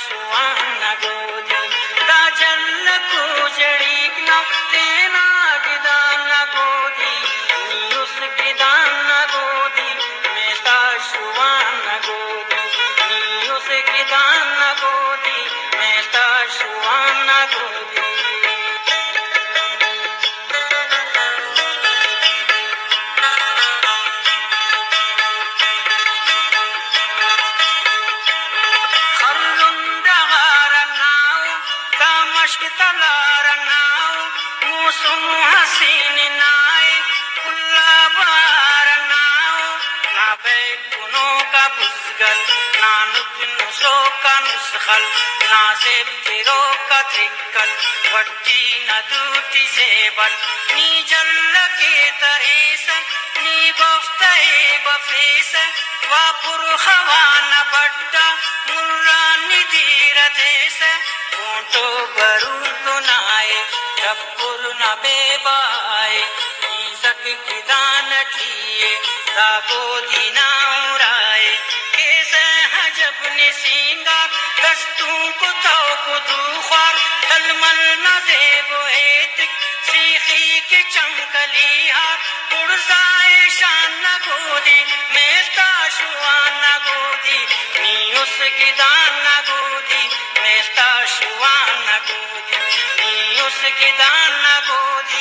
शुआना गोदी दा जन्न को जड़ी ना तेना गिदाना गोदी नी उस गिदाना गोदी मैं ता शुआना गोदी नी उस गिदाना गोदी मैं ता शुआना गोदी मश्क तलारनाओ मौसम हसीन नाए खुला बारनाओ ना बैकुनों का बुज़गल ना नुसो का नुस्खल ना ज़ेब्तिरो का त्रिक्कल वट्टी न दूटी ज़ेबल नी जल्ल के तरेस नी बफ्ताए बफेस वापुर खवाना बट्टा मुर्रा निदीर देस तो बरू तो नाए जब्पुर न बेबाए ईसक की दान किए रागो दीना उड़ाए कैसे हजब ने सींगा दस्तों को तो को दूखार तलमल न देबो एतिक सीखी के चमकलिया बुड़साए शान न गोदी मेस्ता शुआन न गोदी नी उस की दान न गोदी मेस्ता शुआन न गोदी नी उस की दान न गोदी